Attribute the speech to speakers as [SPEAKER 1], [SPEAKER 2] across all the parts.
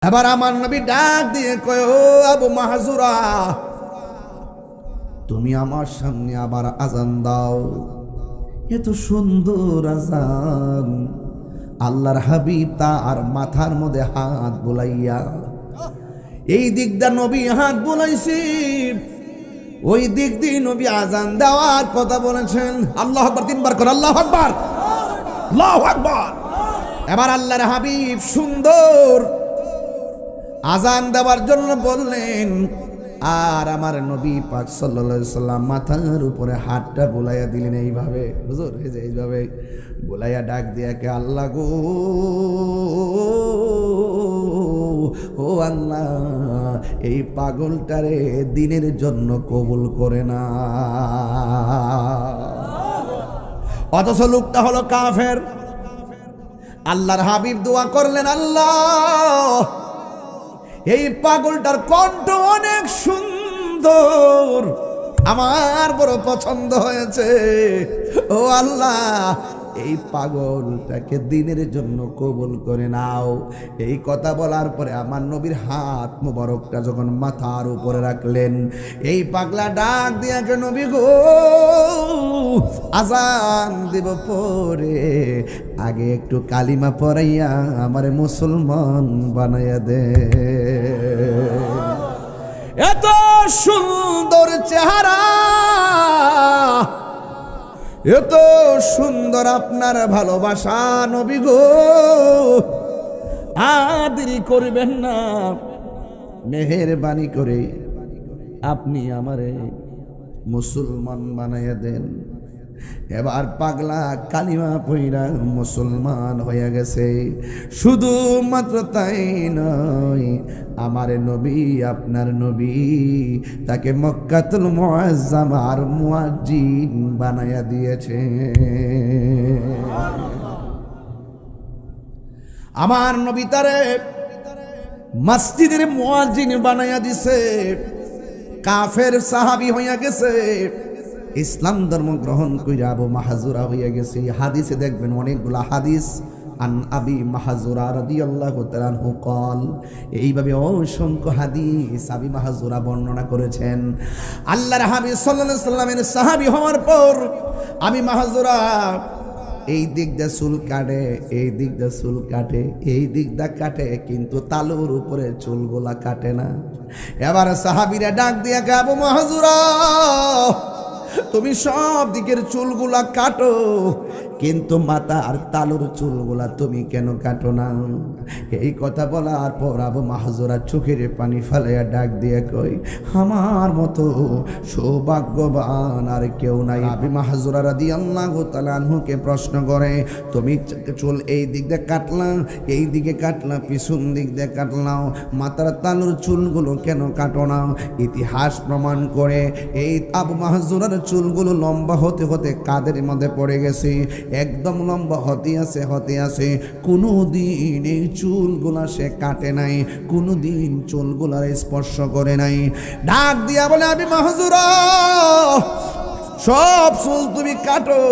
[SPEAKER 1] এবার আমার নবী ডাক দিয়ে কয়, ও আবু মাহজুরা, তুমি আমার সামনে আবার আজান দাও। এত সুন্দর আজান। আল্লাহর হাবিব তার মাথার মধ্যে হাত বুলাইয়া, এই দিক দা নবী হাত বুলাইছি, ওই দিক দিয়ে নবী আজান দেওয়ার কথা বলেছেন। আল্লাহু আকবার, তিনবার করে আল্লাহু আকবার, আল্লাহু আকবার। এবার আল্লাহর হাবিব সুন্দর আজান দেওয়ার জন্য বললেন, আর আমার নবী পাক সাল্লাল্লাহু আলাইহি সাল্লাম মাথার উপরে হাতটা বুলাইয়া দিলেন এইভাবে। হুজুর এই যে এইভাবে বুলাইয়া ডাক দিয়া কে, আল্লাহ গো, ও আল্লাহ, এই পাগলটারে দিনের জন্য কবুল করে না। অথচ লোকটা হলো কাফের। আল্লাহর হাবিব দোয়া করলেন, আল্লাহ, এই পাগলটার কণ্ঠ অনেক সুন্দর, আমার বড় পছন্দ হয়েছে। ও আল্লাহ, এই পাগলটাকে দিনের জন্য কবুল করে নাও। এই কথা বলার পরে আমার নবীর হাত মোবারকটা যখন মাথার উপরে রাখলেন, এই পাগলা ডাক দিয়াকে, নবী গো, আজান দিব পরে আগে একটু কালিমা পড়াইয়া আমারে মুসলমান বানাইয়া দে। এত সুন্দর চেহারা, এত সুন্দর আপনার ভালোবাসা, নবী গো, আর দেরি করবেন না, মেহেরবানি করে আপনি আমারে মুসলমান বানাইয়া দেন। এবার পাগলা কালিমা পইরা মুসলমান হয়ে গেছে। শুধু মাত্র তাই নয়, আমার নবী, আপনার নবী, তাকে মক্কাতুল মুআজ্জামার মুয়াজ্জিন বানায়া দিয়েছে। আমার নবী তারে মসজিদের মুয়াজ্জিন বানায়া দিছে। কাফের সাহাবী হইয়া গেছে, ইসলাম ধর্ম গ্রহণ কইরা আবু মাহজুরা হইয়া গেছে। হাদিসে দেখবেন অনেকগুলা হাদিস, আন আবি মাহজুরা রাদিয়াল্লাহু তাআলা আনহু قال, এইভাবে অসংখ্য হাদিস আবি মাহজুরা বর্ণনা করেছেন। আল্লাহর হাবিব সাল্লাল্লাহু আলাইহি সাল্লামের সাহাবী হওয়ার পর আবি মাহজুরা এই দিক দিয়ে চুল কাটে, এই দিক দিয়ে চুল কাটে, এই দিক দিয়ে কাটে, কিন্তু তালুর উপরে চুলগুলা কাটে না। এবার সাহাবীরা ডাক দিয়া, আবু মাহজুরা, তুমি সব দিকের চুলগুলা কাটো, কিন্তু মাথা আর তালুর চুলগুলা তুমি কেন কাটো না? এই কথা বলার পর আবু মাহজুরা চোখের পানি ফেলাইয়া ডাক দিয়ে কই, আমার মতো সৌভাগ্যবান আর কেউ নাই। আবু মাহজুরা রাদিয়াল্লাহু তাআলা আনহুকে প্রশ্ন করে, তুমি চুল এই দিক দিয়ে কাটলা, এই দিকে কাটলা, পিছন দিক দিয়ে কাটলাও, মাথার তালুর চুলগুলো কেন কাটো না? ইতিহাস প্রমাণ করে এই আবু মাহজুরার চুলগুলো লম্বা হতে হতে কাদের মধ্যে পড়ে গেছে, একদম লম্বা হতে আছে। কোনো দিন এই চুলগুলা সে কাটে নাই, কোনো দিন চুলগুলার স্পর্শ করে নাই। ডাক দিয়া বলে, আবু মাহজুরা, সব চুল তুমি কাটো,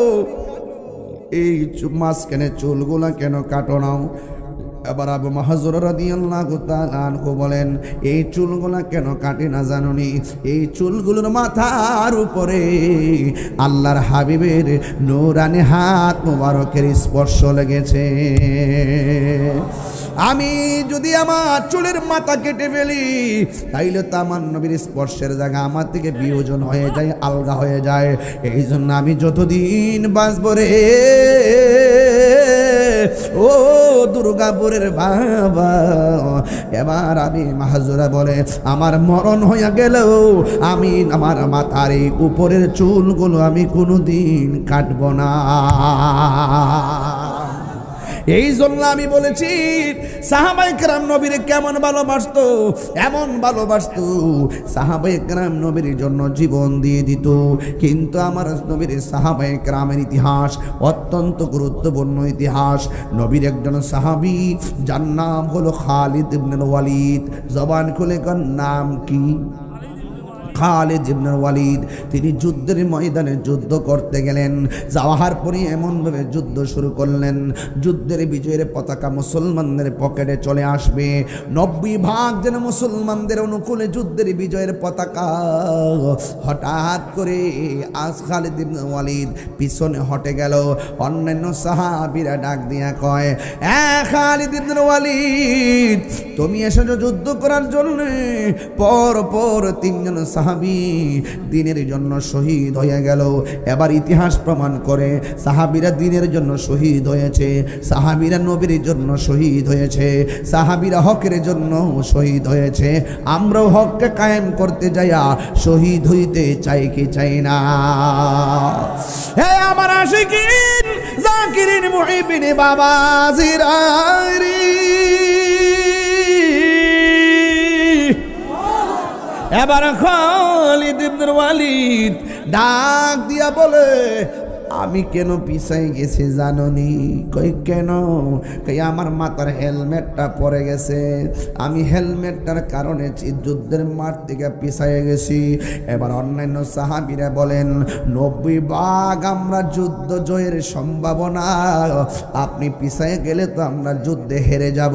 [SPEAKER 1] এই মাঝখানে চুলগুলা কেন কাটো নাও? এবার আবু মাহজুরা রাদিয়াল্লাহু তাআলা আনহু বলেন, এই চুলগুলা কেন কাটে না জানুনি? এই চুলগুলোর মাথার উপরে আল্লাহর হাবিবের নূরানি হাত মোবারকের স্পর্শ লেগেছে। আমি যদি আমার চুলের মাথা কেটে ফেলি, তাইলে তো আমার নবীর স্পর্শের জায়গা আমার থেকে বিয়োজন হয়ে যায়, আলগা হয়ে যায়। এই জন্য আমি যতদিন বাঁচব রে, ও দুর্গাপুরের বাবা, এবার আমি মাহজুরা বলে, আমার মরণ হইয়া গেলেও আমি আমার মাথার এই উপরের চুলগুলো আমি কোনোদিন কাটবো না। এই জন্য আমি বলেছি, সাহাবায়ে কেরাম নবীর কেমন ভালোবাসতো, এমন ভালোবাসতো, সাহাবায়ে কেরাম নবীর জন্য জীবন দিয়ে দিত। কিন্তু আমার নবীর সাহাবায়ে কেরামের ইতিহাস অত্যন্ত গুরুত্বপূর্ণ ইতিহাস। নবীর একজন সাহাবী, যার নাম হলো খালিদ ইবনে ওয়ালিদ। জবান খুলে কোন নাম কি? খালিদ ইবনে ওয়ালিদ তিনি যুদ্ধের ময়দানে যুদ্ধ করতে গেলেন। যাওয়ার পরে এমনভাবে যুদ্ধ শুরু করলেন, যুদ্ধের বিজয়ের পতাকা মুসলমানদের পকেটে চলে আসবে। 90% যেন মুসলমানদের অনুকূলে যুদ্ধের বিজয়ের পতাকা। হঠাৎ করে খালিদ ইবনে ওয়ালিদ পিছনে হটে গেল। অন্যান্য সাহাবীরা ডাক দিয়া কয়, খালিদ ইবনে ওয়ালিদ তুমি এসেছো যুদ্ধ করার জন্য। পর 3জন সাহাবী দ্বীনের জন্য শহীদ হয়ে গেল। এবার ইতিহাস প্রমাণ করে সাহাবীরা দ্বীনের জন্য শহীদ হয়েছে, সাহাবীরা নবীর জন্য শহীদ হয়েছে, সাহাবীরা হকের জন্য শহীদ হয়েছে। আমরাও হককে কায়েম করতে যাইয়া শহীদ হইতে চাই কি চাই না? হে আমার আশিকিন জাকিরিন মুহিবিন বাবা জিরারি, এবার খালিদ ইবনে ওয়ালিদ ডাক দিয়া বলে, আমি কেন পিছাই গেছি জাননি? কই কেন? কই আমার মাথার হেলমেটটা পড়ে গেছে, আমি হেলমেটটার কারণে যুদ্ধের মাঠ থেকে পিছাই গেছি। এবার অন্যান্য সাহাবীরা বলেন, 90% আমরা যুদ্ধ জয়ের সম্ভাবনা, আপনি পিছাই গেলে তো আমরা যুদ্ধে হেরে যাব,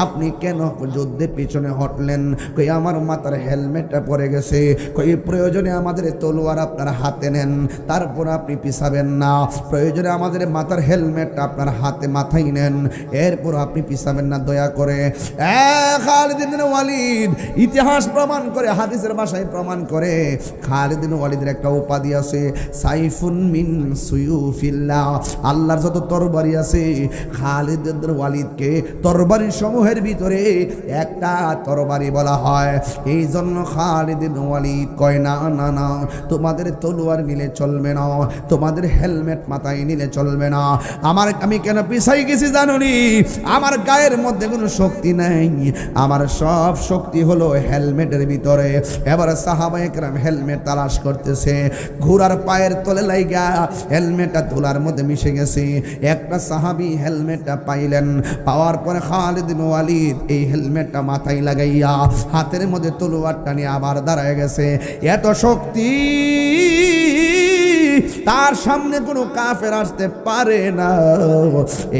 [SPEAKER 1] আপনি কেন যুদ্ধে পিছনে হটলেন? কই আমার মাথার হেলমেটটা পড়ে গেছে, কই প্রয়োজনে আমাদের তলোয়ার আপনার হাতে নেন, তারপর আপনি পিছাবেন না, প্রয়োজনে আমাদের মাথার হেলমেটটা আপনার হাতে মাথায় নেন, এরপর আপনি পিছাবেন না দয়া করে। খালিদ ইবনে ওয়ালিদ ইতিহাস প্রমাণ করে, হাদিসের ভাষায় প্রমাণ করে, খালিদ ইবনে ওয়ালিদের একটা উপাধি আছে, সাইফুন মিন সুয়ুফিল্লাহ। আল্লাহর যত তরবারি আছে, খালিদ ইবনে ওয়ালিদকে তরবারি সমূহের ভিতরে একটা তরবারি বলা হয়। এই জন্য খালিদ ইবনে ওয়ালিদ কয়, না না না, তোমাদের তলোয়ার নিলে চলবে না, তোমাদের হেলমেট মাথায় নিলে চলবে না। আমি কেন পিছাই গেছি জানুনি? আমার গায়ের মধ্যে কোনো শক্তি নাই, আমার সব শক্তি হলো হেলমেটের ভিতরে। এবার সাহাবায়ে কেরাম হেলমেট তালাশ করতেছে, ঘোড়ার পায়ের তলে লাইগা হেলমেটটা ধুলার মধ্যে মিশে গেছে। একটা সাহাবী হেলমেটটা পাইলেন, পাওয়ার পরে খালিদ ইবনে ওয়ালিদ এই হেলমেটটা মাথায় লাগাইয়া হাতের মধ্যে তলোয়ারটা নিয়ে আবার দাঁড়ায় গেছে। এত শক্তি তার সামনে কোনো কাফের আসতে পারে না।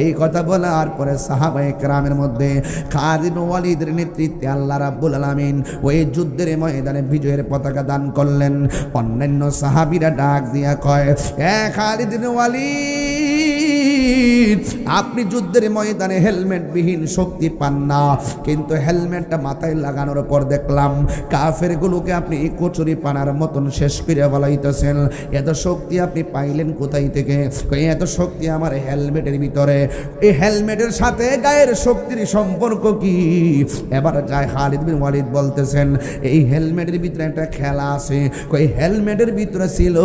[SPEAKER 1] এই কথা বলার পরে সাহাবায়ে কেরামের মধ্যে খালিদ ইবনে ওয়ালিদের নেতৃত্বে আল্লাহ রাব্বুল আলামিন ওই যুদ্ধের ময়দানে বিজয়ের পতাকা দান করলেন। অন্যান্য সাহাবীরা ডাক দিয়া কয়, খালিদ ইবনে ওয়ালিদ আপনি যুদ্ধের ময়দানে হেলমেট বিহীন শক্তি পান না, কিন্তু হেলমেটটা মাথায় লাগানোর পর দেখলাম কাফের গুলোকে আপনি কচুরি পানার মতন শেষ করে ফেলাইতেছেন। এত শক্তি আপনি পাইলেন কোথায় থেকে? এত শক্তি আমার হেলমেটের ভিতরে। এই হেলমেটের সাথে গায়ের শক্তির সম্পর্ক কি? এবার যায় খালিদ বিন ওয়ালিদ বলতেছেন, এই হেলমেটের ভিতরে একটা খেলা আছে। কই হেলমেটের ভিতরে ছিল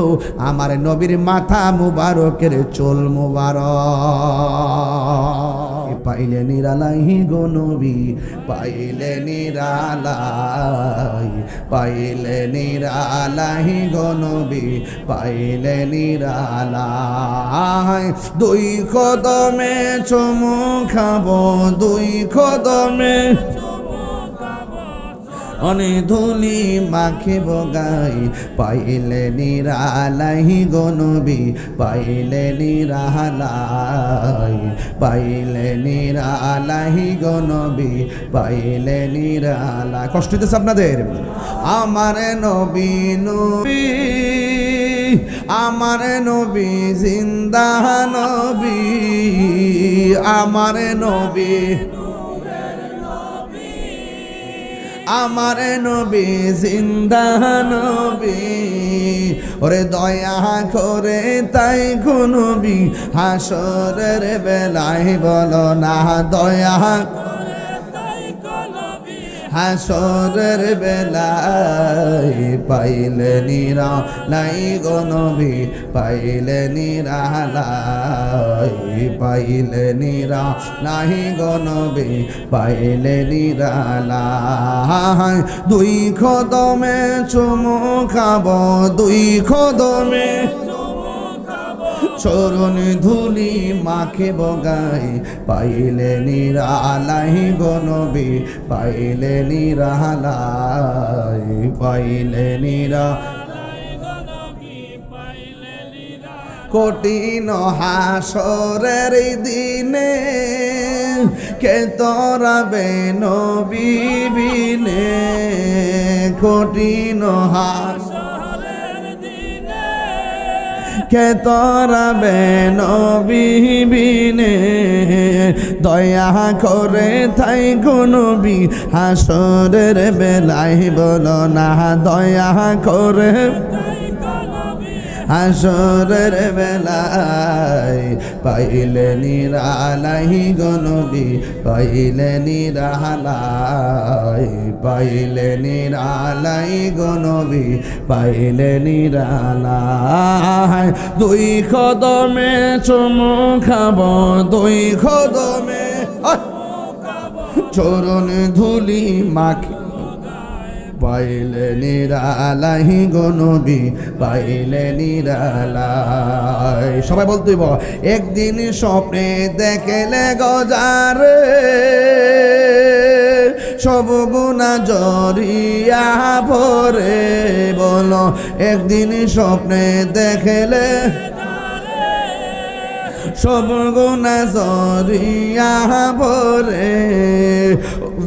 [SPEAKER 1] আমার নবীর মাথা মুবারকের চুল মুবারক। পাইলে নিরালাই গো নবী, পাইলে নিরালাই, পাইলে নিরালাই গো নবী, পাইলে নিরালাই। দুই কদমে চুমু খাবো, দুই কদমে অনে ধুলি মাখিব গাই, পাইলে নিরালাই গো নবী, পাইলে নিরালাই, পাইলে নিরালাই গো নবী, পাইলে নিরালাই। কষ্ট হইতেছে আপনাদের? আমার নবী নবী, আমার নবী জিন্দা নবী, আমার নবী, আমার নবী জিন্দা নবী। ওরে দয়া করে তাই গো নবী হাসরের বেলায় বলো না, দয়া হাসরের বেলায় পাইলে নিরালাই গো নবী, পাইলে নিরালাই, পাইলে নিরালাই গো নবী, পাইলে নিরালাই। দুই কদমে চুমু খাবো, দুই কদমে চরণ ধুলি মাখে বগাই পাইলে নিরালাই গো নবী পাইলে নিরালাই পাইলে নিরা কঠিন হাসরের দিনে কে তরাবে নবী বিনে কঠিন হাসরের দিনে কে তরাবে নবী বিনে দয়া করে তাই গো নবী হাসরের বেলায় বলো না দয়া করে হাসরের বেলায় পাইলে নিরালাই গো নবী পাইলে নিরালাই পাইলে নিরালাই গো নবী পাইলে নিরালাই দুই কদমে চুমু খাব দুই কদমে চরণ ধুলি মাখি পাইলে নিরালাই গো নবী পাইলে নিরালাই সবাই বলতেই একদিন স্বপ্নে দেখলে গজারে সব গুণা জরিয়া ভরে বলো একদিন স্বপ্নে দেখলে সব গুণা জরিয়া ভরে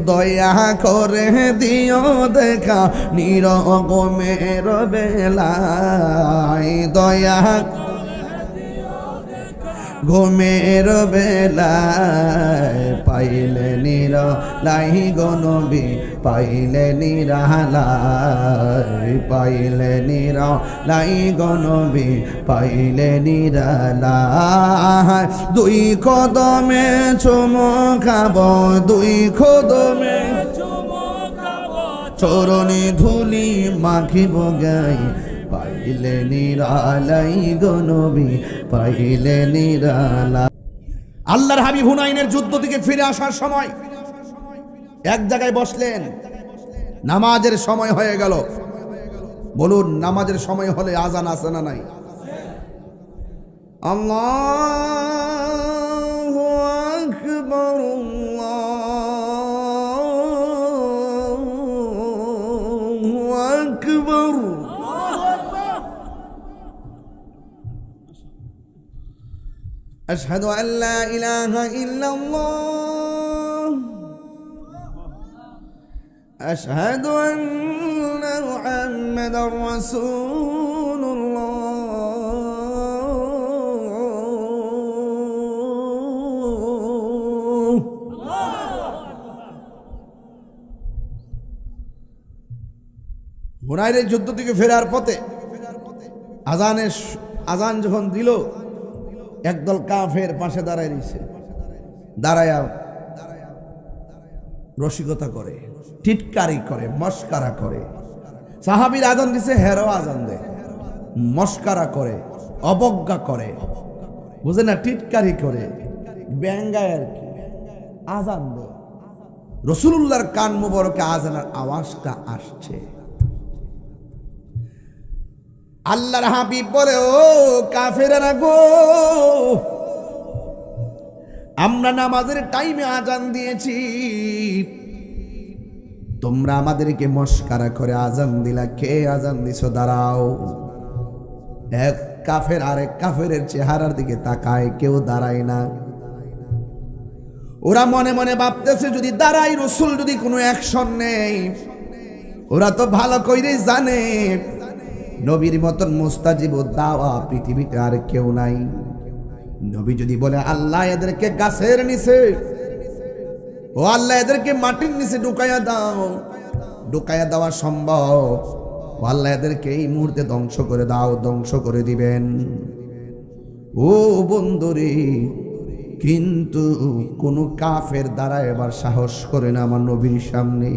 [SPEAKER 1] দয়া করে দিও দেখা নিরগমের বেলায় দয়া ঘুমের বেলায় পাইলে নিরালাই গো নবী পাইলে নিরালাই পাইলে নিরালাই গো নবী পাইলে নিরালাই দুই কদমে চুমু খাব দুই কদমে চরণে ধুলি মাখিব গাই পাইলে নিরালাই গো নবী পাইলে নিরালাই আল্লাহর হাবিব হুনাইনের যুদ্ধ থেকে ফিরে আসার সময় এক জায়গায় বসলেন নামাজের সময় হয়ে গেল বলুন নামাজের সময় হলে আজান আছে না নাই আল্লাহু আকবার আল্লাহু আকবার أشهد أن لا إله إلا الله أشهد أن محمدا رسول الله হুনাইনের যুদ্ধ থেকে ফেরার পথে আজান যখন দিল একদল কাফের পাশে দাঁড়ায় রয়েছে দাঁড়ায়া রসিকতা করে টিটকারি করে মস্কারা করে সাহাবীর আজান দিছে হেরো আজান দেয় মস্কারা করে অবজ্ঞা করে বুঝে না টিটকারি করে ব্যঙ্গায় আর কি আজান দেয় রাসূলুল্লাহর কান মুবারকে আজানের আওয়াজটা আসছে আল্লাহর হাবিব বলে ও কাফেরেরা গো আমরা নামাজের টাইমে আজান দিয়েছি তোমরা আমাদেরকে মস্কারা করে আজান দিলা কে আজান দিছো দাঁড়াও এক কাফের আরেক কাফেরের চেহারার দিকে তাকায় কেউ দাঁড়ায় না ওরা মনে মনে ভাবতেছে যদি দাঁড়াই রাসূল যদি কোনো অ্যাকশন নেই ওরা তো ভালো কইরেই জানে নবীর মতন মুস্তাজিব দাওয়া পৃথিবীতে আর কেউ নাই নবী যদি বলে আল্লাহ এদেরকে গাছের নিচে ও আল্লাহ এদেরকে মাটির নিচে ঢুকাইয়া দেওয়া সম্ভব ও আল্লাহ এদেরকে এই মুহূর্তে ধ্বংস করে দাও ধ্বংস করে দিবেন ও বন্ধুরে কিন্তু কোন কাফের দ্বারা এবার সাহস করে না আমার নবীর সামনে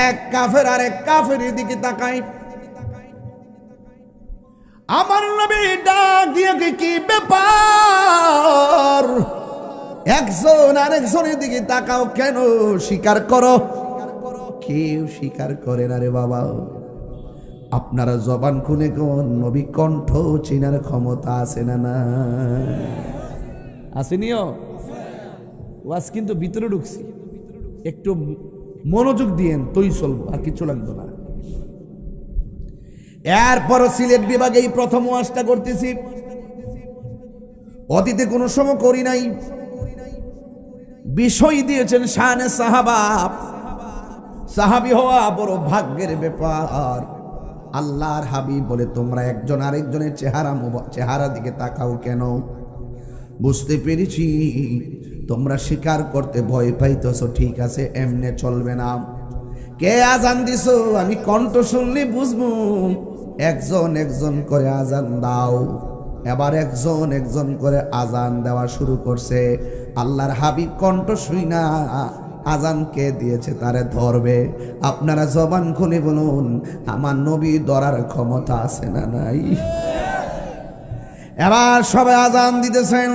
[SPEAKER 1] এক কাফের আরেক কাফেরের দিকে তাকায় আমার নবী ডাক দিয়ে কি ব্যাপার একজন আরেকজনের দিকে তাকাও কেন স্বীকার করো কেউ স্বীকার করে না রে বাবা আপনারা জবান খুলে কোন নবী কণ্ঠ চিনার ক্ষমতা আছে না? না আসেনিও ওয়াজ কিন্তু ভিতরে ঢুকছি, একটু মনোযোগ দিয়েন তোই চলবো, আর কিছু লাগবে না। এরপরও সিলেট বিভাগে এই প্রথম ওয়াজটা করতেছি, অতীতে কোনো সময় করি নাই। বিষয় দিয়েছেন শানে সাহাবা, সাহাবী হওয়া বড় ভাগ্যের ব্যাপার। আল্লাহর হাবিব বলে তোমরা একজন আরেকজনের চেহারা দিকে তাকাও কেন? বুঝতে পেরেছি তোমরা স্বীকার করতে ভয় পাইতেছো, ঠিক আছে, এমনে চলবে না। কে আজান দিছো আমি কণ্ঠ শুনলে বুঝবো। একজন একজন করে আজান দাও। এবার একজন একজন করে আজান দেওয়া শুরু করছে। আল্লাহর হাবিব কণ্ঠ শুই না আজান কে দিয়েছে তারে ধরবে। আপনারা জবান খুলে বলুন আমার নবী ধরার ক্ষমতা আছে না নাই? এবার সবাই আজান দিতেছেন,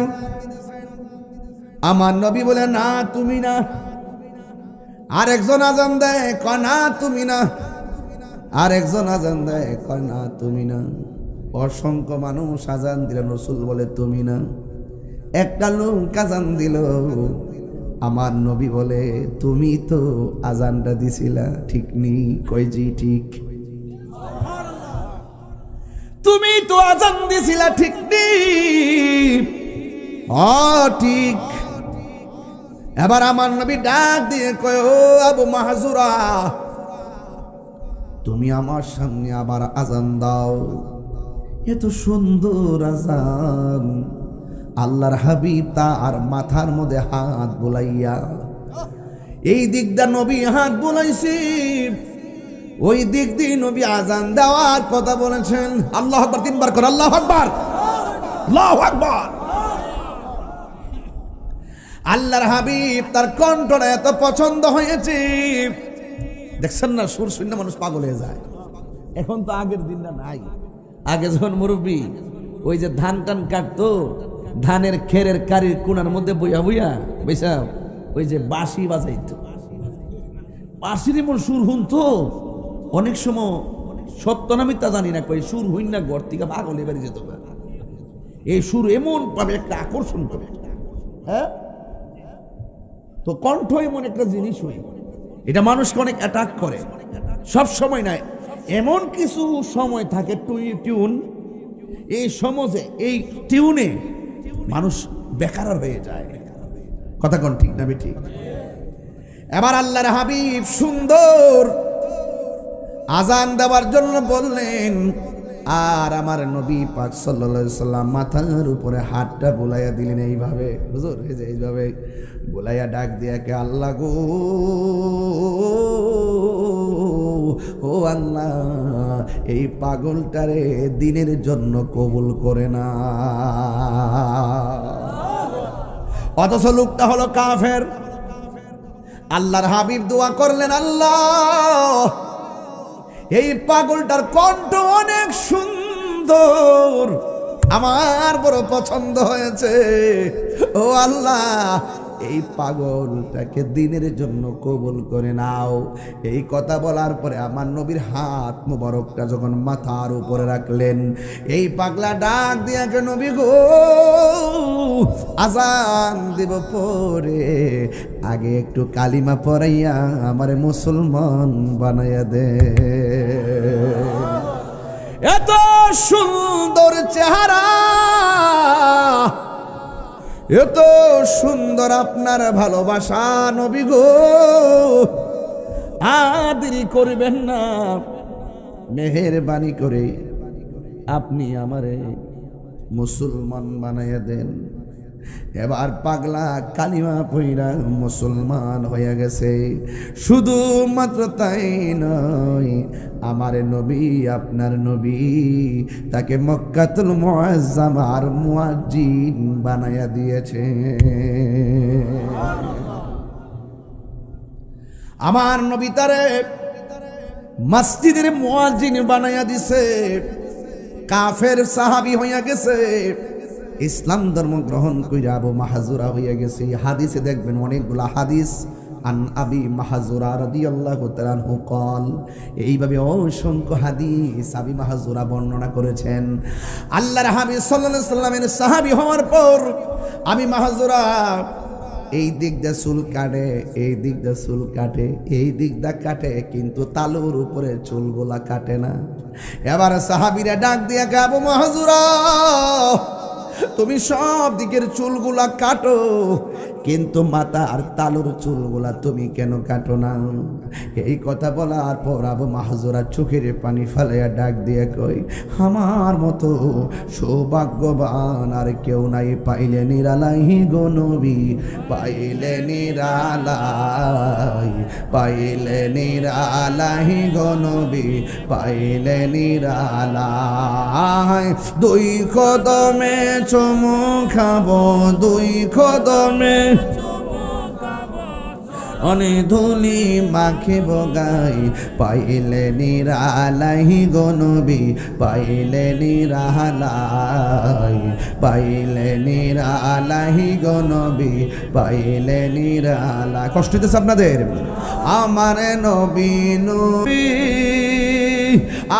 [SPEAKER 1] আমার নবী বলে না তুমি না। আরেকজন আজান দেয় কয় না তুমি না। আরেকজন আজান দেয় কয় না তুমি না। অসংখ্য মানুষ আজান দিল, রাসূল বলে তুমি না। একটা লোক আজান দিল, আমার নবী বলে তুমি তো আজানটা দিছিলা, ঠিক নেই? কই জি ঠিক। তুমি তো আজান দিছিলা, ঠিক নেই? ঠিক। এবার আমার নবী ডাক দিয়ে কয় ও আবু মাহজুরা, তুমি আমার সামনে আবার আজান দাও। এত সুন্দর আজান। আল্লাহর হাবিব তার মাথার মধ্যে হাত বুলাইয়া, এই দিকটা নবী হাত বুলাইছি, ওই দিক দিয়ে নবী আজান দেওয়ার কথা বলেছেন। আল্লাহু আকবার, তিনবার করে আল্লাহু আকবার, আল্লাহু আকবার। আল্লাহর হাবিব তার কণ্ঠটা এত পছন্দ হয়েছে, দেখছেন না সুর শূন্য মানুষ পাগল হয়ে যায়। এখন তো আগের দিনটা নাই। আগে যখন মুরব্বী ওই যে ধান টান কাটতো, ধানের খেরের কারির কোনার মধ্যে বইয়া বইয়া বৈশা ওই যে বাঁশি বাজাইতো, বাঁশির এমন সুর শুনতো। অনেক সময় সত্য না মিথ্যা জানি না, কই সুর হইন না ঘর থেকে পাগল এবারে যেত। এই সুর এমন পাবে একটা আকর্ষণ করে, হ্যাঁ। তো কণ্ঠ এমন একটা জিনিস হই, এটা মানুষকে অনেক অ্যাটাক করে। সব সময় নয়, এমন কিছু সময় থাকে টিউন, এই সমাজে এই টিউনে মানুষ বেকার হয়ে যায়। কথা কোন ঠিক না বেঠিক? এবার আল্লাহর হাবিব সুন্দর আজান দেওয়ার জন্য বললেন, আর আমার নবী পাক সাল্লাল্লাহু আলাইহি সাল্লাম মাথার উপরে হাতটা বুলাইয়া দিলেন এইভাবে। হুজুর এই যে এইভাবে বুলাইয়া ডাক দিয়া কে আল্লাহ গো, ও আল্লাহ এই পাগলটারে দিনের জন্য কবুল করে না। অথচ লোকটা হলো কাফের। আল্লাহর হাবিব দোয়া করলেন, আল্লাহ এই পাগলটার কণ্ঠ অনেক সুন্দর, আমার বড় পছন্দ হয়েছে। ও আল্লাহ এই পাগলটাকে দিনের জন্য কবুল করে নাও। এই কথা বলার পরে আমার নবীর হাত মোবারকটা যখন মাথার উপরে রাখলেন, এই পাগলা ডাক দিয়াকে নবী গো আজান দিব পরে আগে একটু কালিমা পড়াইয়া আমারে মুসলমান বানাইয়া দে। এত সুন্দর চেহারা, এত সুন্দর আপনার ভালোবাসা নবী গো, আদেরি করবেন না, মেহেরবানি করে আপনি আমারে মুসলমান বানাইয়া দেন। এবার পাগলা কালিমা পইরা মুসলমান হয়ে গেছে। শুধুমাত্র তাই নয়, আমার নবী আপনার নবী তাকে মক্কাতুল মুআজ্জামার মুয়াজ্জিন বানাইয়া দিয়েছে। আমার নবী তারে মসজিদের মুয়াজ্জিন বানাইয়া দিছে। কাফের সাহাবী হইয়া গেছে, ইসলাম ধর্ম গ্রহণ কইরা আবু মাহজুরা হইয়া গেছে। হাদিসে দেখবেন অনেকগুলা হাদিস আন আবি মাহজুরা রাদিয়াল্লাহু তাআলা আনহু قال এইভাবে অসংখ্য হাদিস আবি মাহজুরা বর্ণনা করেছেন। আল্লাহর হাবিব সাল্লাল্লাহু আলাইহি সাল্লামের সাহাবী হওয়ার পর আবি মাহজুরা এই দিক দিয়ে চুল কাটে, এই দিক দিয়ে চুল কাটে, এই দিক দিয়ে কাটে, কিন্তু তালুর উপরে চুলগুলা কাটে না। এবার সাহাবীরা ডাক দিয়ে আবু মাহজুরা, তুমি সব দিকের চুলগুলা কাটো, কিন্তু মাথা আর তালুর চুলগুলা তুমি কেন কাটো না? এই কথা বলার পর আবু মাহজুরা চোখের পানি ফেলাইয়া ডাক দিয়ে কই, আমার মতো সৌভাগ্যবান আর কেউ নাই, পাইলে নিরালাই গো নবী, পাইলে নিরালাই, পাইলে নিরালাই গো নবী, পাইলে নিরালাই। দুই কদমে চুমু খাবো, দুই কদমে অনে ধুলি মাখিব গাই, পাইলে নিরালাই গো নবী, পাইলে নিরালাই, পাইলে নিরালাই গো নবী, পাইলে নিরালাই। কষ্ট হইতেছে আপনাদের? আমার নবী নবী,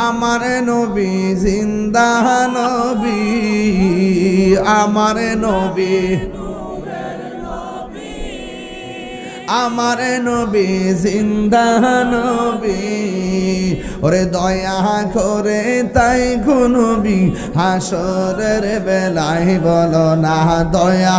[SPEAKER 1] আমার নবী জিন্দা নবী, আমার নবী, আমার নবী জিন্দা নবী, ওরে দয়া করে তাই গো নবী, হাসরের বেলায় বলো না দয়া,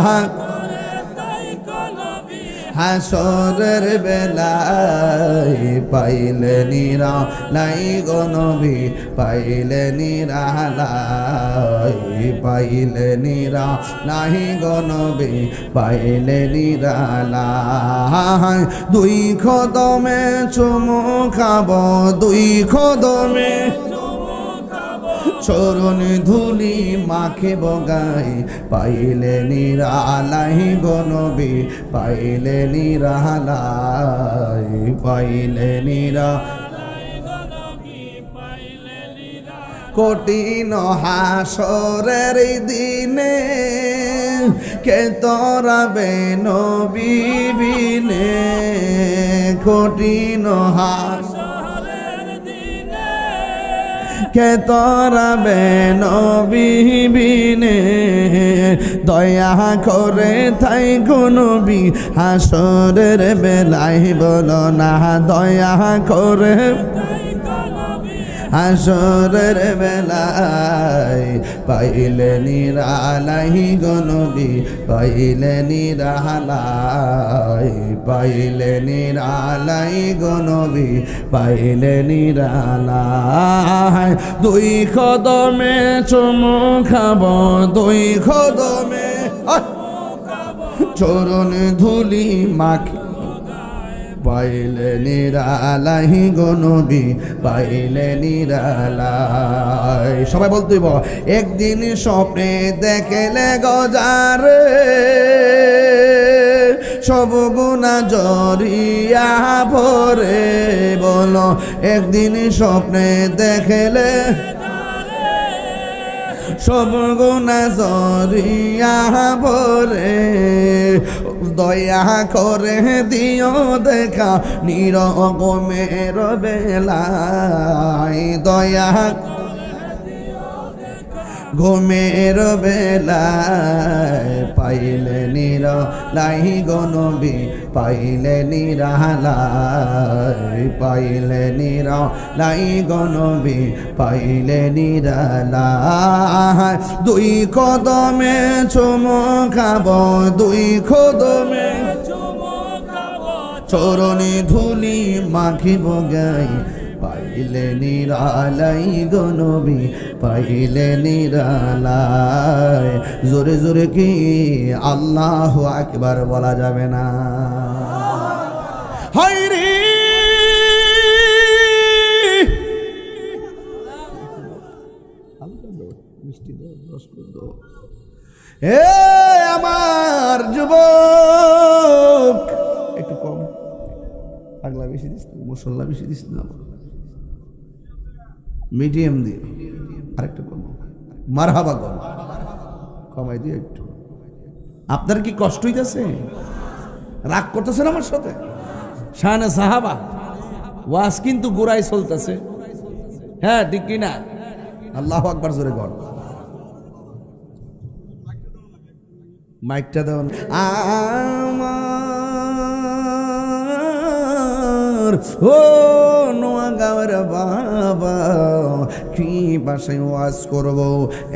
[SPEAKER 1] হাসরের বেলায় পাইলে নিরালাই গো নবী, পাইলে নিরালাই, পাইলে নিরালাই গো নবী, পাইলে নিরালাই। দুই কদমে চুমু খাবো, দুই কদমে চরণ ধুলি মাখিব গাই, পাইলে নিরালাই গো নবী, পাইলে নিরালাই, পাইলে নিরালাই গো নবী, পাইলে নিরালাই। কঠিন হাসরের দিনে কে তরাবে নবী বিনে, কঠিন হাসরের দিনে কে তরাবে নবী বিনে, দয়া করে তাই গো নবী, হাসরের বেলায় বলো না দয়া করে, হাসরের বেলায় পাইলে নিরালাই গো নবী, পাইলে নিরালাই, পাইলে নিরালাই গো নবী, পাইলে নিরালাই। দুই কদমে চুমু খাবো, দুই কদমে চরণ ধুলি মাখি, পাইলে নিরালাই গো নবী, পাইলে নিরালাই। সবাই বলতে হইব, একদিন স্বপ্নে দেখলে গজারে, সব গুণা জড়িয়া ভরে, বলো একদিন স্বপ্নে দেখলে সব গুণা জড়িয়া ভরে, দয়া করে দিও দেখা নিরগমের বেলায়, দয়া ঘুমের বেলায় পাইলে নিরালাই গো নবী, পাইলে নিরালাই, পাইলে নিরালাই গো নবী, পাইলে নিরালাই। দুই কদমে চুমু খাবো, দুই কদমে চরণে ধুলি মাখিব গাই, পাইলে নিরালাই গো নবী, পাইলে নিরালাই। জোরে জোরে কি আল্লাহু আকবার বলা যাবে না? হায় রে এ আমার যুবক, একটু কম পাগলা বেশি দিস না, মশলা বেশি দিস না, মিডিয়াম দিয়ে আরেকটু কম, মারহাবা কম, কমাই দিয়ে একটু। আপনার কি কষ্ট হইতেছে? রাগ করতেছেন আমার সাথে? শানে সাহাবা ওয়াজ কিন্তু গোড়ায় চলতেছে। হ্যাঁ ঠিক কিনা? আল্লাহু আকবার জোরে কর। মাইকটা দেন। আমার ও নোয়াগাঁওয়ের বাবা কি ভাষায় ওয়াজ করব?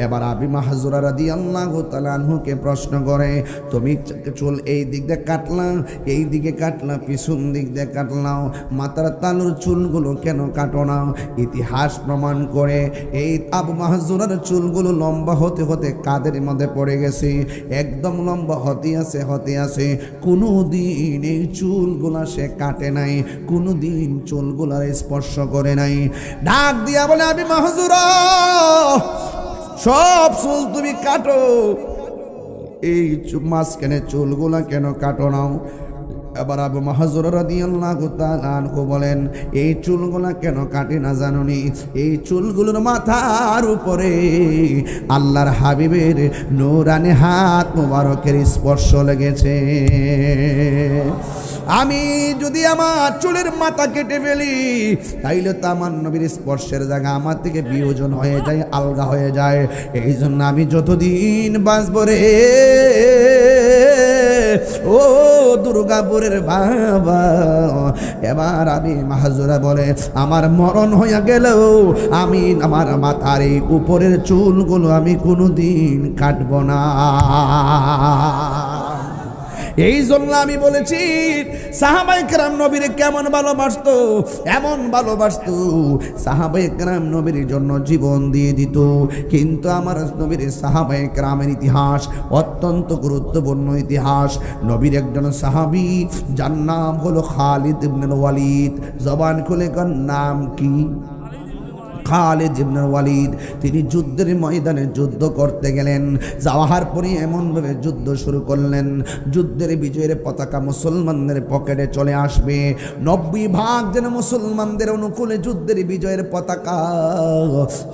[SPEAKER 1] এবার আবি মাহজুরা রাদিয়াল্লাহু তাআলা আনহুকে প্রশ্ন করে, তুমি চুল এই দিক দিয়ে কাটলা, এই দিকে কাটলা, পিছন দিক দিয়ে কাটলাও, মাথার তালুর চুলগুলো কেন কাটো না? ইতিহাস প্রমাণ করে এই আবু মাহজুরার চুলগুলো লম্বা হতে হতে কাদের মধ্যে পড়ে গেছে, একদম লম্বা হতে আছে। কোনো দিন এই চুলগুলা সে কাটে নাই, কোনো দিন চুলগুলার স্পর্শ করে নাই। ডাক দিয়া বলে, আবি মাহজুরা সব চুল তুমি কাটো, এই মাঝখানে চুলগুলা কেন কাটো নাও? এবার আবু মাহজুরা রাদিয়াল্লাহু তাআলা আনহু বলেন, এই চুলগুলা কেন কাটে না জানোনি? এই চুলগুলোর মাথার উপরে আল্লাহর হাবিবের নূরানি হাত মোবারকের স্পর্শ লেগেছে। আমি যদি আমার চুলের মাথা কেটে ফেলি তাইলে তো আমার নবীর স্পর্শের জায়গা আমার থেকে বিয়োজন হয়ে যায়, আলগা হয়ে যায়। এই জন্য আমি যতদিন বাঁচব রে ও দুর্গাপুরের বাবা। এবার আমি মাহজুরা বলে, আমার মরণ হইয়া গেলেও আমি আমার মাথার এই উপরের চুলগুলো আমি কোনোদিন কাটবো না। এই জন্য আমি বলেছি সাহাবায়ে কেরাম নবীরে কেমন ভালোবাসতো, এমন ভালোবাসতো সাহাবায়ে কেরাম নবীর জন্য জীবন দিয়ে দিত। কিন্তু আমার নবীর সাহাবায়ে কেরামের ইতিহাস অত্যন্ত গুরুত্বপূর্ণ ইতিহাস। নবীর একজন সাহাবী যার নাম হলো খালিদ ইবনুল ওয়ালিদ। জবান খুলে কোন নাম কি? খালিদ ইবনুল ওয়ালিদ। তিনি যুদ্ধের ময়দানে যুদ্ধ করতে গেলেন। যাওয়ার পরে এমনভাবে যুদ্ধ শুরু করলেন, যুদ্ধের বিজয়ের পতাকা মুসলমানদের পকেটে চলে আসবে। 90 ভাগ যেন মুসলমানদের অনুকূলে যুদ্ধের বিজয়ের পতাকা।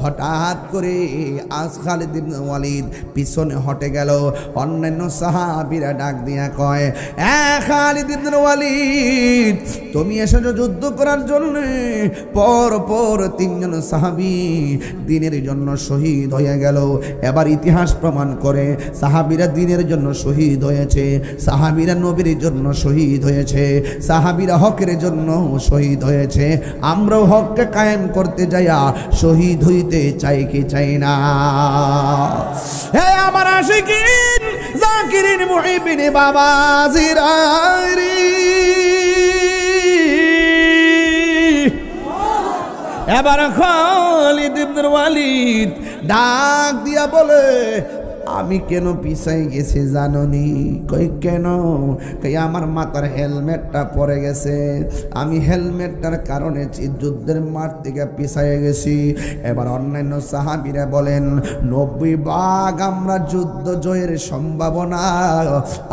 [SPEAKER 1] হঠাৎ করে আজ খালিদ ইবনুল ওয়ালিদ পিছনে হটে গেল। অন্যান্য সাহাবীরা ডাক দিয়া কয়, খালিদ ইবনুল ওয়ালিদ তুমি এসেছো যুদ্ধ করার জন্য। পর পর 3 জন সাহাবী দিনের জন্য শহীদ হয়ে গেল। এবার ইতিহাস প্রমাণ করে সাহাবীরা দিনের জন্য শহীদ হয়েছে, সাহাবীরা নবীর জন্য শহীদ হয়েছে, সাহাবীরা হকের জন্য শহীদ হয়েছে। আমরাও হককে কায়েম করতে যাইয়া শহীদ হইতে চাই কি চাই না? হে আমার আশিকিন জাকিরিন মুহিবিন বাবা জিরারি, এবার খালিদ ইবনুল ওয়ালিদ ডাক দিয়া বলে, আমি কেন পিছাই গেছি জাননি? কই কেন? কই আমার মাথার হেলমেটটা পড়ে গেছে, আমি হেলমেটটার কারণে যুদ্ধের মাঠ থেকে পিছাই গেছি। এবার অন্যান্য সাহাবীরা বলেন, 90 ভাগ আমরা যুদ্ধ জয়ের সম্ভাবনা,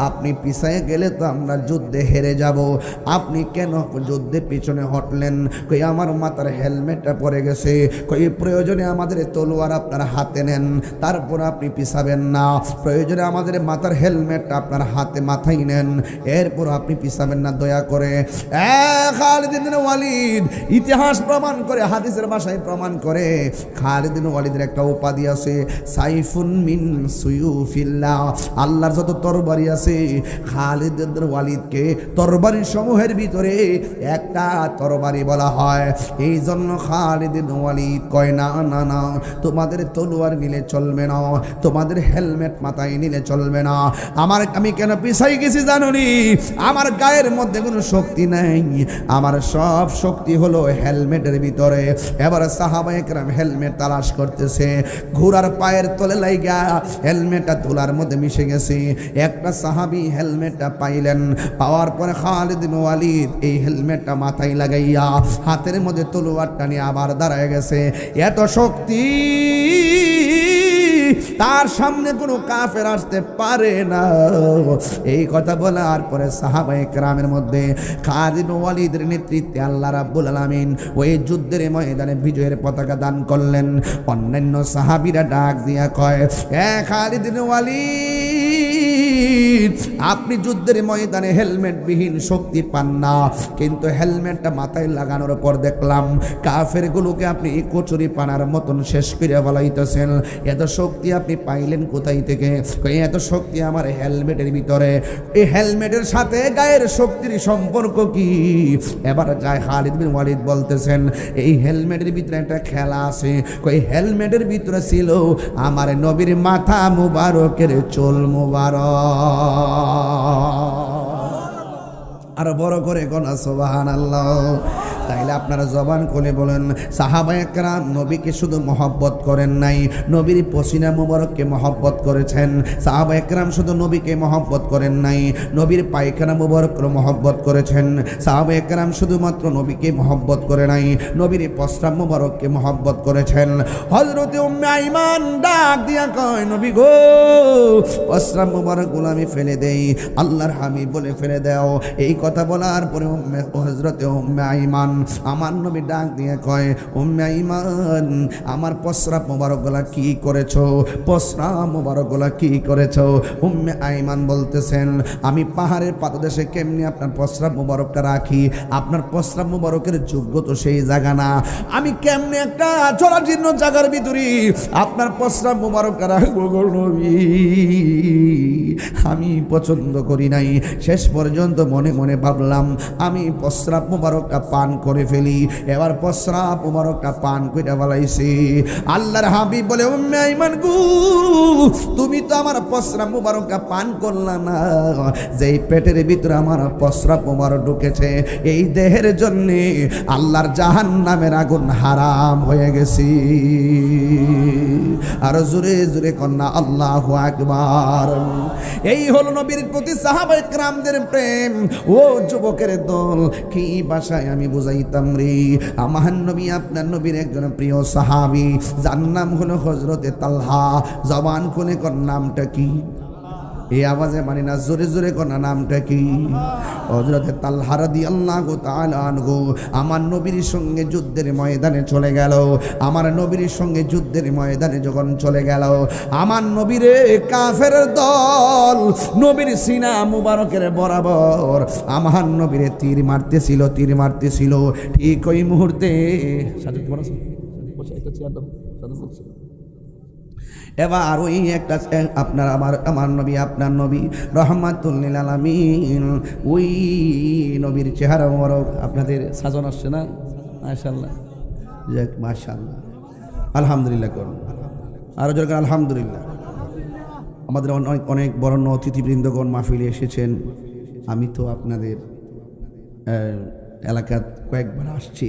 [SPEAKER 1] আপনি পিছাই গেলে তো আমরা যুদ্ধে হেরে যাব, আপনি কেন যুদ্ধে পিছনে হটলেন? কই আমার মাথার হেলমেটটা পড়ে গেছে, কই প্রয়োজনে আমাদের তলোয়ার আপনার হাতে নেন, তারপর আপনি পিছাবেন না, প্রয়োজনে আমাদের মাথার হেলমেটটা আপনার হাতে মাথায় নেন, এরপর আপনি পিছাবেন না দয়া করে। খালিদ ইবনুল ওয়ালিদ ইতিহাস প্রমাণ করে, হাদিসের ভাষায় প্রমাণ করে, খালিদ ইবনুল ওয়ালিদের একটা উপাধি আছে, সাইফুন মিন সুয়ুফিল্লাহ। আল্লাহর যত তরবারি আছে খালিদ ইবনুল ওয়ালিদকে তরবারি সমূহের ভিতরে একটা তরবারি বলা হয়। এই জন্য খালিদ ইবনুল ওয়ালিদ কয়, না না না, তোমাদের তলোয়ার নিলে চলবে না, তোমাদের হেলমেট মাথায় নিলে চলবে না। আমি কেন পিছাই গেছি জানুনি? আমার গায়ের মধ্যে কোনো শক্তি নাই, আমার সব শক্তি হলো হেলমেটের ভিতরে। এবার সাহাবায়ে কেরাম হেলমেট তালাশ করতেছে, ঘোড়ার পায়ের তলে লাইগা হেলমেটটা ধুলার মধ্যে মিশে গেছে। একটা সাহাবী হেলমেটটা পাইলেন, পাওয়ার পরে খালিদ ইবনুল ওয়ালিদ এই হেলমেটটা মাথায় লাগাইয়া হাতের মধ্যে তলোয়ারটা নিয়ে আবার দাঁড়ায় গেছে। এত শক্তি তার সামনে কোনো কাফের আসতে পারে না। এই কথা বলার পরে সাহাবায়ে কেরামের মধ্যে খালিদ ইবনুল ওয়ালিদের নেতৃত্বে আল্লাহ রাব্বুল আলামিন ওই যুদ্ধের ময়দানে বিজয়ের পতাকা দান করলেন। অন্যান্য সাহাবীরা ডাক দিয়া কয়, খালিদ ইবনুল ওয়ালিদ আপনি যুদ্ধের ময়দানে হেলমেটবিহীন শক্তি পান না, কিন্তু হেলমেটটা মাথায় লাগানোর পর দেখলাম কাফেরগুলোকে আপনি কচুরি পানার মতন শেষ করে ফেলাইতেছেন। এত শক্তি আপনি পাইলেন কোথায় থেকে? এত শক্তি আমার হেলমেটের ভিতরে। এই হেলমেটের সাথে গায়ের শক্তির সম্পর্ক কি? এবার যায় খালিদ বিন ওয়ালিদ বলতেছেন এই হেলমেটের ভিতরে একটা খেলা আছে। কই হেলমেটের ভিতরে ছিল আমার নবীর মাথা মুবারকের চুল মুবারক। আর বড় করে কোনা সুবহানাল্লাহ। তাইলে আপনারা জবান খুলে বলেন, সাহাবায়ে কেরাম নবীকে শুধু মহব্বত করেন নাই, নবীর পসিনা মুবারককে মহব্বত করেছেন। সাহাবায়ে কেরাম শুধু নবীকে মহব্বত করেন নাই, নবীর পায়খানা মুবারককে মহব্বত করেছেন। সাহাবায়ে কেরাম শুধুমাত্র নবীকে মহব্বত করে নাই, নবীর প্রস্রাব মুবারককে মহব্বত করেছেন। হযরতে উম্মে আইমান ডাক দিয়া কয়, নবী গো, প্রস্রাব মুবারকগুলো আমি ফেলে দেই, আল্লাহর হাবিব বলে ফেলে দাও। এই কথা বলার পরে হযরতে উম্মে আইমান আমার নবী ডাক দিয়ে কয়, উম্মে আইমান আমার প্রস্রাব মোবারকগুলা কি করেছো? প্রস্রাব মোবারকগুলা কি করেছো? উম্মে আইমান বলতেছেন, আমি পাহাড়ের পাদদেশে কেমনি আপনার প্রস্রাব মোবারকটা রাখি? আপনার প্রস্রাব মোবারকের যোগ্য তো সেই জায়গা না। আমি কেমনি একটা জরাজীর্ণ জায়গার ভিতরে আপনার প্রস্রাব মোবারকটা রাখবো গো নবী? আমি পছন্দ করি নাই। শেষ পর্যন্ত মনে মনে ভাবলাম আমি প্রস্রাব মোবারকটা পান করে ফেলি। এবার প্রস্রাব মোবারকটা পান করে ফেলাইছি। আল্লাহর হাবিব বলে, উম্মে আইমান গো, তুমি তো আমার প্রস্রাব মোবারকটা পান করলা না। যেই পেটের ভিতরে আমার প্রস্রাব মোবারক ঢুকেছে, এই দেহের জন্য আল্লাহর জাহান্নামের আগুন হারাম হয়ে গেছি। আর জোরে জোরে কন্যা আল্লাহু আকবার। এই হলো নবীর প্রতি সাহাবায়ে কেরামদের প্রেম। ও যুবকের দল, কি ভাষায় আমি বুঝাইতাম রে? আমার নবী আপনার নবীর একজন প্রিয় সাহাবী, যার নাম হলো হযরতে তালহা। জবান খুলে কোন নামটা কি? এই আওয়াজে মানি না, জোরে জোরে কোন নামটা কি? হযরতে তালহা রাদিয়াল্লাহু তাআলা আনহু আমার নবীর সঙ্গে যুদ্ধের ময়দানে চলে গেল। আমার নবীর সঙ্গে যুদ্ধের ময়দানে যখন চলে গেল, আমার নবীরে কাফের দল নবীর সিনা মুবারকের বরাবর আমার নবীরে তীর মারতেছিল। ঠিক ওই মুহূর্তে এবার ওই একটা আপনার আমার নবী আপনার নবী রহমাতুল লিল আলামিন, ওই নবীর চেহারা মোবারক আপনাদের সাজন আসছে না? মাশাআল্লাহ, যাক মাশাআল্লাহ, আলহামদুলিল্লাহ করুন, আরো জোরে আলহামদুলিল্লাহ। আমাদের অনেক অনেক বরণ্য অতিথিবৃন্দগণ মাহফিলে এসেছেন। আমি তো আপনাদের এলাকার কয়েকবার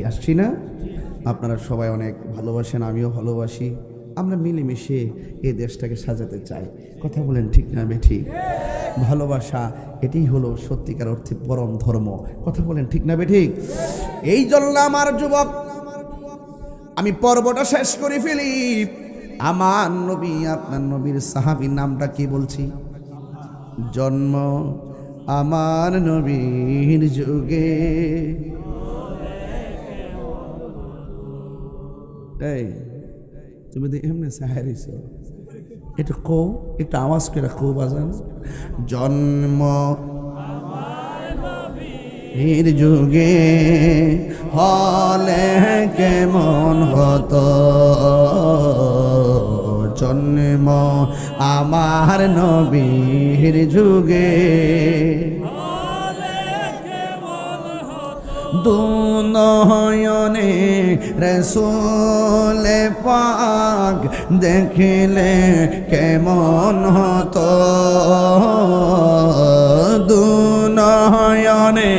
[SPEAKER 1] আসছি না? আপনারা সবাই অনেক ভালোবাসেন, আমিও ভালোবাসি। আমরা মিলেমিশে এই দেশটাকে সাজাতে চাই। কথা বলেন ঠিক না বেঠিক? ভালোবাসা এটাই হলো সত্যিকার অর্থে পরম ধর্ম। কথা বলেন ঠিক না বেঠিক? এই জন্য আমার যুবক, আমি পর্বটা শেষ করে ফেলি। আমার নবী আপনার নবীর সাহাবীর নামটা কি বলছি? জন্ম আমার নবীর যুগে। এই তুমি তো এমনি সাহারিস, এটা কো, একটু আওয়াজ করে কো বাজান। জন্ম এর যুগে হলে কেমন হতো, জন্ম আমার নবীর যুগে দুনয়নে রাসূল পাক দেখিলে কেমন হতো, দুনয়নে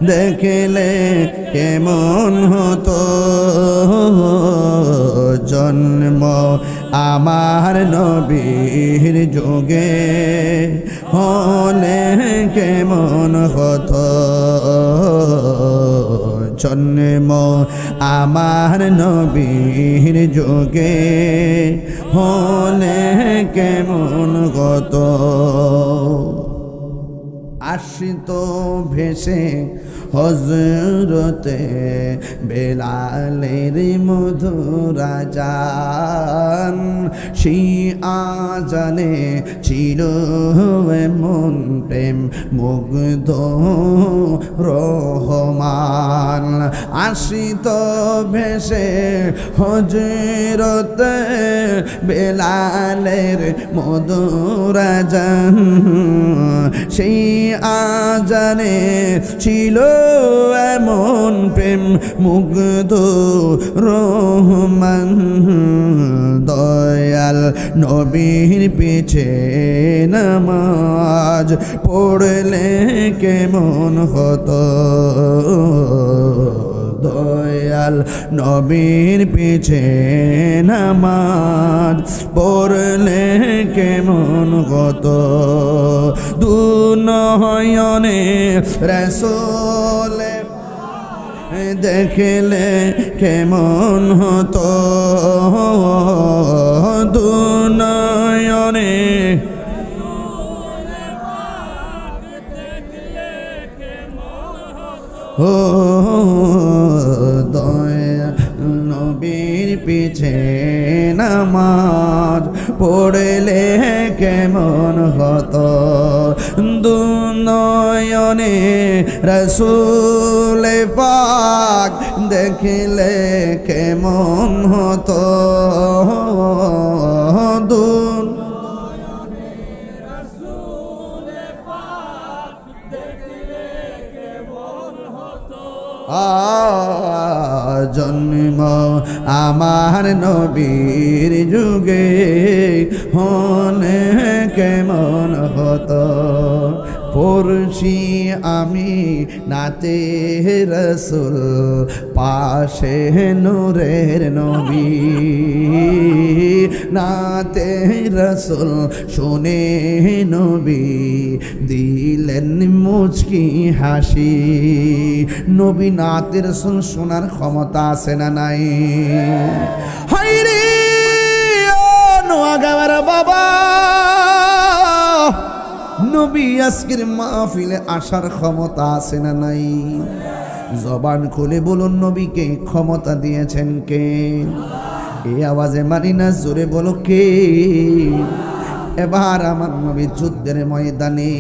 [SPEAKER 1] দেখিলে কেমন হতো, জন্ম আমার নবীর যুগে হলে কেমন হতো, জন্ম আমার নবীর যুগে হলে কেমন হতো। আসিত ভেসে হযরতে বেলালের মধুর আযান, সেই আযানে ছিল এমন প্রেম মুগ্ধ রহমান। আসিত ভেসে হযরতে বেলালের মধুর আযান, সেই আযানে ছিল এমন প্রেম মুগ্ধ রহমান। দয়াল নবীর পিছে নামাজ পড়লে কেমন হতো, দয়াল নবীর পিছে নামাজ পড়লে কেমন হতো। দুনয়নে রাসূল দেখলে কেমন হতো, দুনয়নে ও দয়া নবীর পিছে নামাজ পড়লে কেমন হতো। দুনয়নে রাসূল পাক দেখলে কেমন হতো। জন্ম আমার নবীর যুগে হলে কেমন হতো। পড়ছি আমি নাতে রাসূল পাশে নূরের নবী, নাতে রাসূল শুনে নবী দিলেন মুচকি হাসি। নবী নাতে রাসূল শোনার ক্ষমতা আছে না নাই? হায়রে ও নোয়াগাঁওয়ের বাবা, নবী আজকের মাহফিলে আসার ক্ষমতা আছে না নাই? জবান খুলে বলুন নবীকে ক্ষমতা দিয়েছেন কে? এই আওয়াজে মারি না, জোরে বলো কে? এবার আমার নবী যুদ্ধের ময়দানে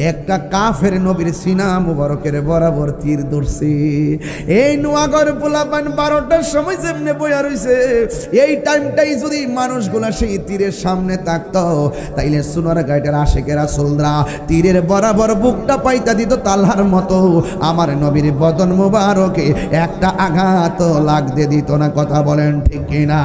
[SPEAKER 1] একটা কাফের নবীর সিনা মুবারকের বরাবর তীর ধরছে। এই নোয়াগড় পোলাপান 12টার সময় যেমনে বইয়া রইছে, এই টাইমটাই যদি মানুষগুলা সেই তীরের সামনে থাকতো, তাইলে সোনার গাইটার আশেকেরা রাসূলরা তীরের বরাবর বুকটা পাইতা দিত তালহার মতো। আমার নবীর বদন মুবারকে একটা আঘাত লাগতে দিত না। কথা বলেন ঠিক কিনা?